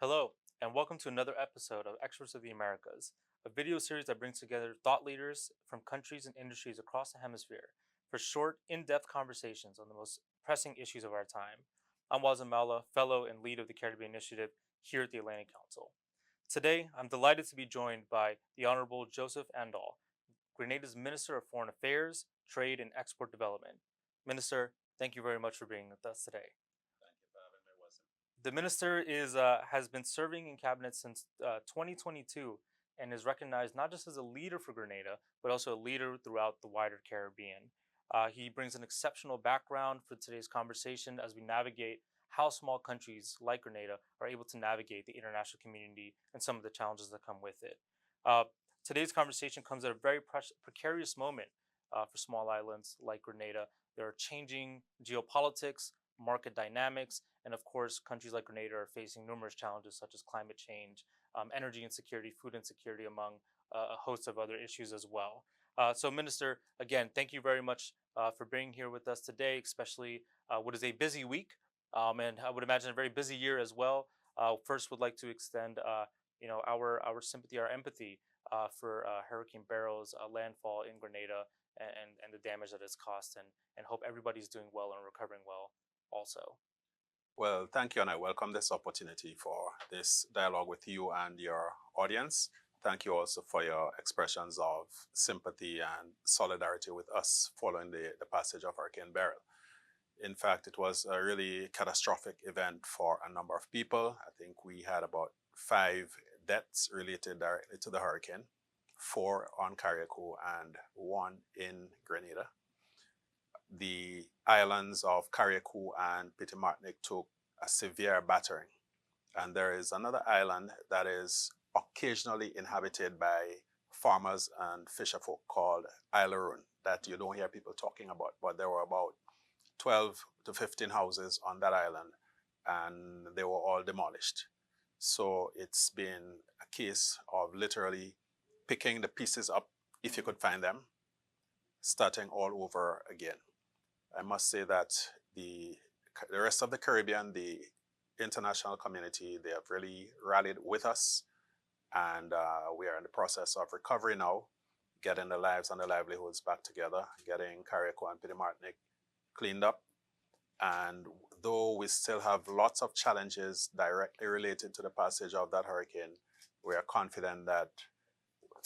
Hello, and welcome to another episode of Experts of the Americas, a video series that brings together thought leaders from countries and industries across the hemisphere for short, in depth conversations on the most pressing issues of our time. I'm Wazamala, Fellow and Lead of the Caribbean Initiative here at the Atlantic Council. Today, I'm delighted to be joined by the Honorable Joseph Andall, Grenada's Minister of Foreign Affairs, Trade, and Export Development. Minister, thank you very much for being with us today. The minister has been serving in cabinet since 2022 and is recognized not just as a leader for Grenada, but also a leader throughout the wider Caribbean. He brings an exceptional background for today's conversation as we navigate how small countries like Grenada are able to navigate the international community and some of the challenges that come with it. Uh, Today's conversation comes at a very precarious moment for small islands like Grenada. There are changing geopolitics, market dynamics, and of course, countries like Grenada are facing numerous challenges such as climate change, energy insecurity, food insecurity, among a host of other issues as well. So, Minister, again, thank you very much for being here with us today, especially what is a busy week, and I would imagine a very busy year as well. First, would like to extend, our sympathy, our empathy for Hurricane Barrow's landfall in Grenada and the damage that it's caused, and hope everybody's doing well and recovering well also. Well, thank you, and I welcome this opportunity for this dialogue with you and your audience. Thank you also for your expressions of sympathy and solidarity with us following the passage of Hurricane Beryl. In fact, it was a really catastrophic event for a number of people. I think we had about 5 deaths related directly to the hurricane, 4 on Carriacou and 1 in Grenada. The islands of Carriacou and Petit Martinique took a severe battering. And there is another island that is occasionally inhabited by farmers and fisherfolk called Isle Rune that you don't hear people talking about. But there were about 12 to 15 houses on that island, and they were all demolished. So it's been a case of literally picking the pieces up, if you could find them, starting all over again. I must say that the rest of the Caribbean, the international community, they have really rallied with us, and we are in the process of recovery now, getting the lives and the livelihoods back together, getting Carriacou and Petit Martinique cleaned up. And though we still have lots of challenges directly related to the passage of that hurricane, we are confident that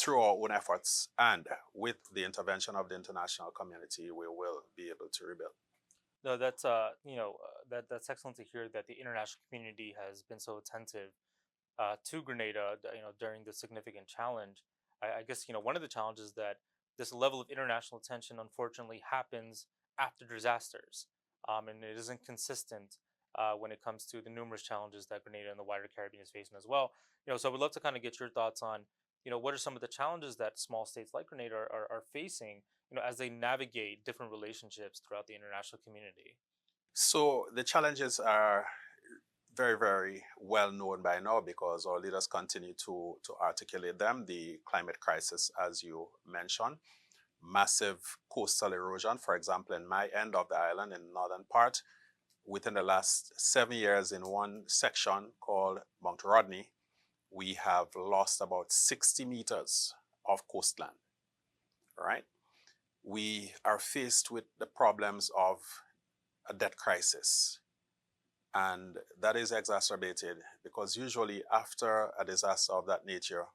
through our own efforts and with the intervention of the international community, we will be able to rebuild. No, that's excellent to hear that the international community has been so attentive to Grenada, during this significant challenge. I guess one of the challenges that this level of international attention unfortunately happens after disasters, and it isn't consistent when it comes to the numerous challenges that Grenada and the wider Caribbean is facing as well. So I would love to kind of get your thoughts on, what are some of the challenges that small states like Grenada are facing, as they navigate different relationships throughout the international community. So the challenges are very, very well known by now because our leaders continue to articulate them. The climate crisis, as you mentioned, massive coastal erosion, for example, in my end of the island, in the northern part, within the last 7 years in one section called Mount Rodney, we have lost about 60 meters of coastline, right? We are faced with the problems of a debt crisis. And that is exacerbated because usually after a disaster of that nature,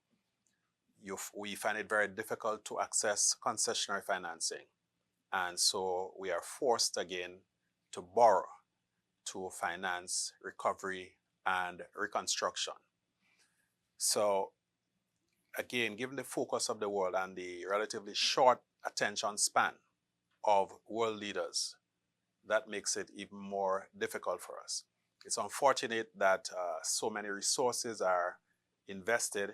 we find it very difficult to access concessionary financing. And so we are forced again to borrow to finance recovery and reconstruction. So again, given the focus of the world and the relatively short attention span of world leaders, that makes it even more difficult for us. It's unfortunate that so many resources are invested,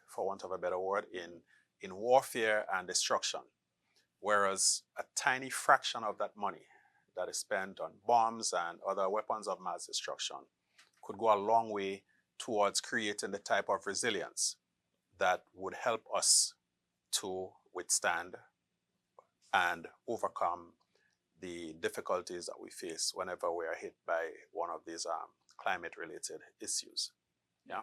for want of a better word, in warfare and destruction, whereas a tiny fraction of that money that is spent on bombs and other weapons of mass destruction could go a long way towards creating the type of resilience that would help us to withstand and overcome the difficulties that we face whenever we are hit by one of these climate-related issues. Yeah.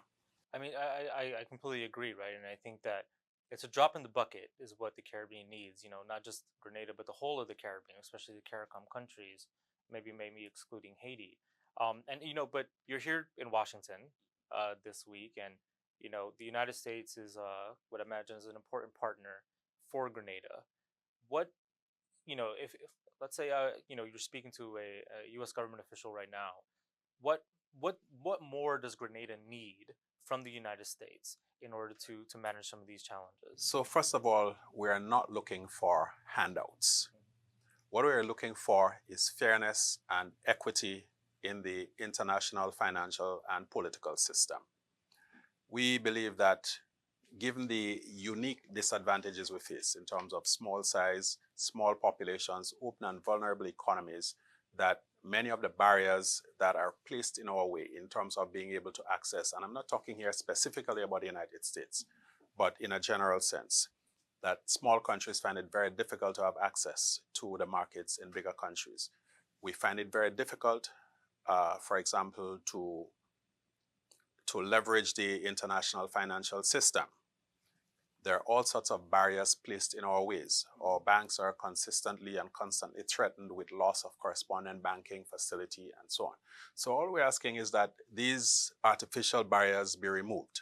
I mean, I completely agree, right? And I think that it's a drop in the bucket is what the Caribbean needs. Not just Grenada, but the whole of the Caribbean, especially the CARICOM countries. Maybe excluding Haiti. And but you're here in Washington, this week, and the United States is what I imagine is an important partner for Grenada. What if let's say you're speaking to a U.S. government official right now, what what more does Grenada need from the United States in order to manage some of these challenges? So first of all, we are not looking for handouts. What we are looking for is fairness and equity in the international financial and political system. We believe that given the unique disadvantages we face in terms of small size, small populations, open and vulnerable economies, that many of the barriers that are placed in our way in terms of being able to access, and I'm not talking here specifically about the United States, but in a general sense, that small countries find it very difficult to have access to the markets in bigger countries. We find it very difficult, for example, to leverage the international financial system. There are all sorts of barriers placed in our ways. Our banks are consistently and constantly threatened with loss of correspondent banking facility and so on. So all we're asking is that these artificial barriers be removed.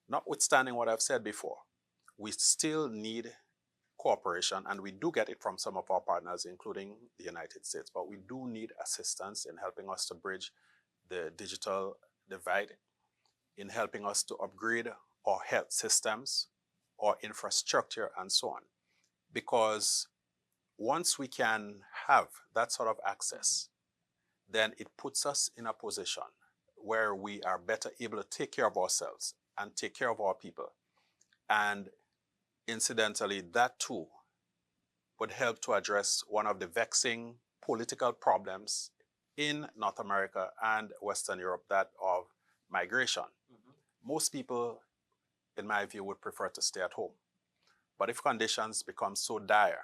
Notwithstanding what I've said before, we still need cooperation, and we do get it from some of our partners, including the United States, but we do need assistance in helping us to bridge the digital divide, in helping us to upgrade our health systems, our infrastructure, and so on. Because once we can have that sort of access, then it puts us in a position where we are better able to take care of ourselves and take care of our people. And incidentally, that too would help to address one of the vexing political problems in North America and Western Europe, that of migration. Most people, in my view, would prefer to stay at home. But if conditions become so dire,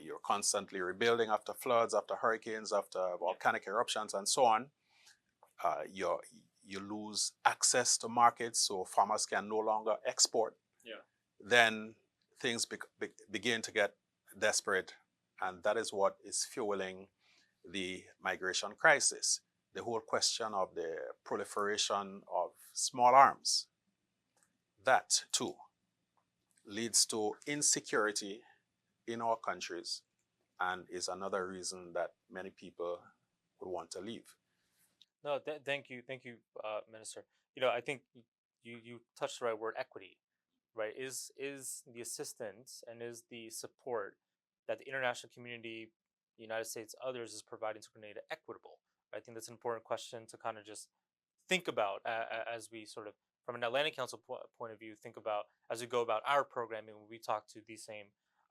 you're constantly rebuilding after floods, after hurricanes, after volcanic eruptions, and so on, you lose access to markets, so farmers can no longer export. Yeah. Then things begin to get desperate, and that is what is fueling the migration crisis. The whole question of the proliferation of small arms, that too leads to insecurity in our countries and is another reason that many people would want to leave. No, thank you, Minister. I think you touched the right word, equity, right? Is the assistance and is the support that the international community, the United States, others is providing to Grenada equitable? I think that's an important question to kind of just think about as we sort of, from an Atlantic Council point of view, think about as we go about our programming when we talk to these same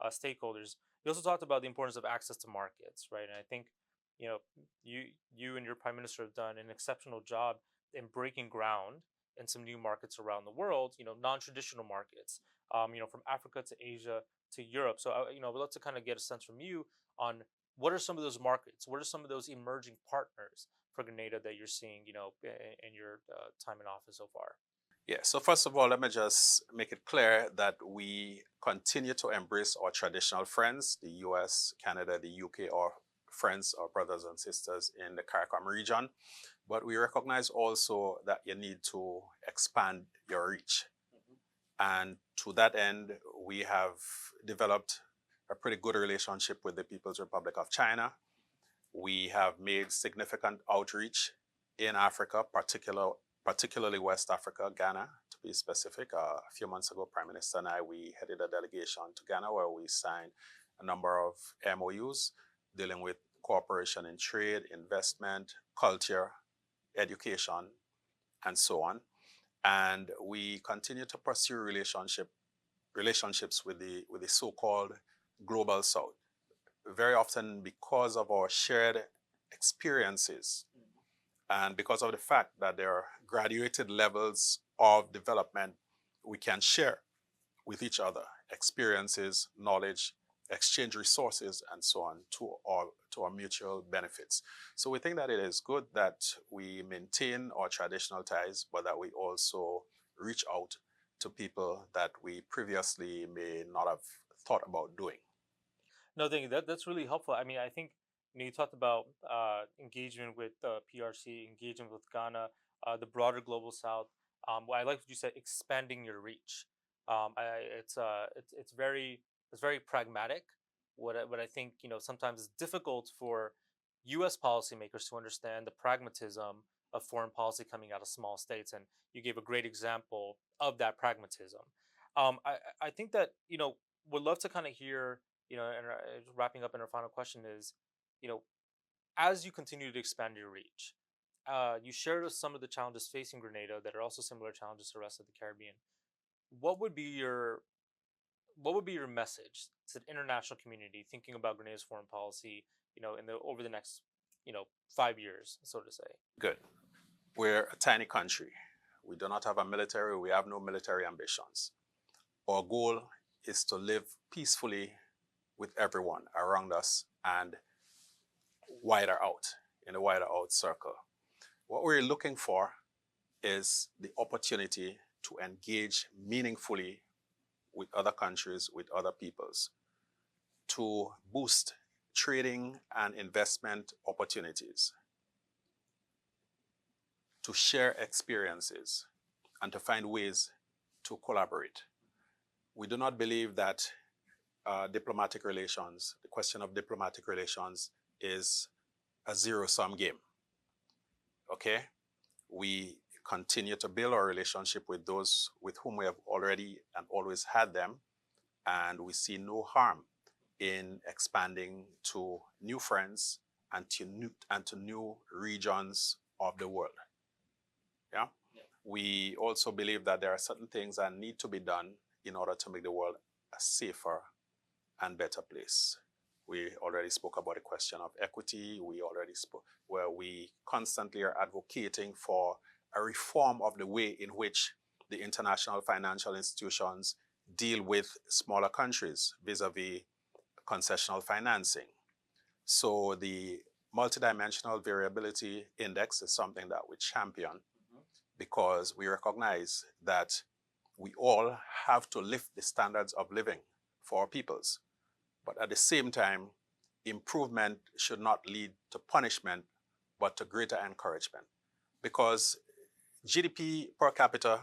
stakeholders. We also talked about the importance of access to markets, right? And I think you know you and your prime minister have done an exceptional job in breaking ground in some new markets around the world. Non-traditional markets. From Africa to Asia to Europe. So we'd love to kind of get a sense from you on what are some of those markets? What are some of those emerging partners for Grenada that you're seeing, in your time in office so far? Yeah, so first of all, let me just make it clear that we continue to embrace our traditional friends, the US, Canada, the UK, our friends, our brothers and sisters in the CARICOM region. But we recognize also that you need to expand your reach. And to that end, we have developed a pretty good relationship with the People's Republic of China. We have made significant outreach in Africa, particularly West Africa, Ghana, to be specific. A few months ago, Prime Minister and I, we headed a delegation to Ghana where we signed a number of MOUs dealing with cooperation in trade, investment, culture, education, and so on. And we continue to pursue relationships with the so-called Global South. Very often because of our shared experiences and because of the fact that there are graduated levels of development, we can share with each other experiences, knowledge, exchange resources and so on to our mutual benefits. So we think that it is good that we maintain our traditional ties, but that we also reach out to people that we previously may not have thought about doing. No, thank you. That's really helpful. I mean, I think you talked about engagement with PRC, engagement with Ghana, the broader global South. What I like what you said, expanding your reach. It's very pragmatic. What I think sometimes is difficult for U.S. policymakers to understand the pragmatism of foreign policy coming out of small states, and you gave a great example of that pragmatism. I think that would love to kind of hear and wrapping up in our final question is, you know, as you continue to expand your reach, you shared us some of the challenges facing Grenada that are also similar challenges to the rest of the Caribbean. What would be your what would be your message to the international community thinking about Grenada's foreign policy, in the over the next, 5 years, so to say? Good. We're a tiny country. We do not have a military. We have no military ambitions. Our goal is to live peacefully with everyone around us and wider out, in a wider out circle. What we're looking for is the opportunity to engage meaningfully with other countries, with other peoples, to boost trading and investment opportunities, to share experiences, and to find ways to collaborate. We do not believe that diplomatic relations, the question of diplomatic relations, is a zero-sum game. Okay? We continue to build our relationship with those with whom we have already and always had them, and we see no harm in expanding to new friends and to new regions of the world. Yeah? We also believe that there are certain things that need to be done in order to make the world a safer and better place. We already spoke about the question of equity. We already spoke where we constantly are advocating for a reform of the way in which the international financial institutions deal with smaller countries vis-a-vis concessional financing. So the multidimensional variability index is something that we champion because we recognize that we all have to lift the standards of living for our peoples. But at the same time, improvement should not lead to punishment, but to greater encouragement. Because GDP per capita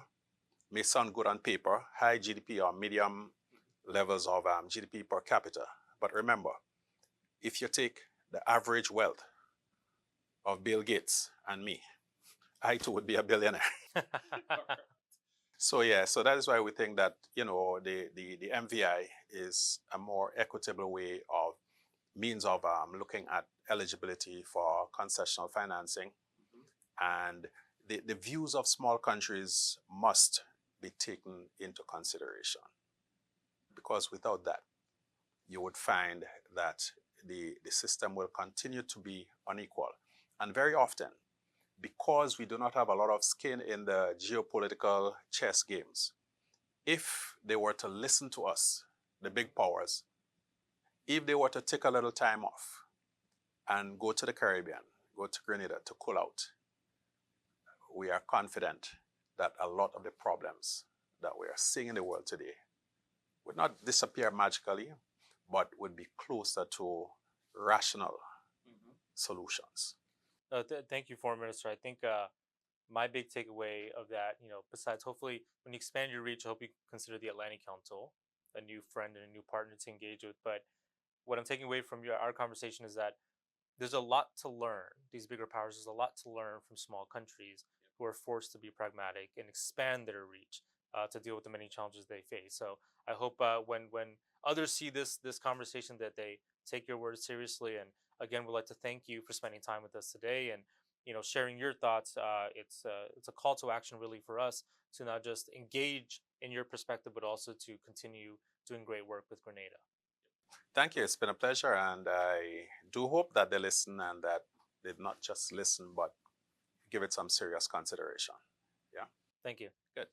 may sound good on paper, high GDP or medium levels of GDP per capita. But remember, if you take the average wealth of Bill Gates and me, I too would be a billionaire. So yeah, so that is why we think that the MVI is a more equitable way of means of looking at eligibility for concessional financing, and the views of small countries must be taken into consideration, because without that, you would find that the system will continue to be unequal, and very often, because we do not have a lot of skin in the geopolitical chess games, if they were to listen to us, the big powers, if they were to take a little time off and go to the Caribbean, go to Grenada to cool out, we are confident that a lot of the problems that we are seeing in the world today would not disappear magically, but would be closer to rational solutions. Thank you, Foreign Minister. I think my big takeaway of that, besides hopefully when you expand your reach, I hope you consider the Atlantic Council a new friend and a new partner to engage with. But what I'm taking away from our conversation is that there's a lot to learn. These bigger powers, there's a lot to learn from small countries who are forced to be pragmatic and expand their reach to deal with the many challenges they face. So I hope when others see this conversation that they take your words seriously. And again, we'd like to thank you for spending time with us today and sharing your thoughts. It's a call to action really for us to not just engage in your perspective, but also to continue doing great work with Grenada. Thank you. It's been a pleasure, and I do hope that they listen and that they not just listen, but give it some serious consideration. Yeah. Thank you. Good.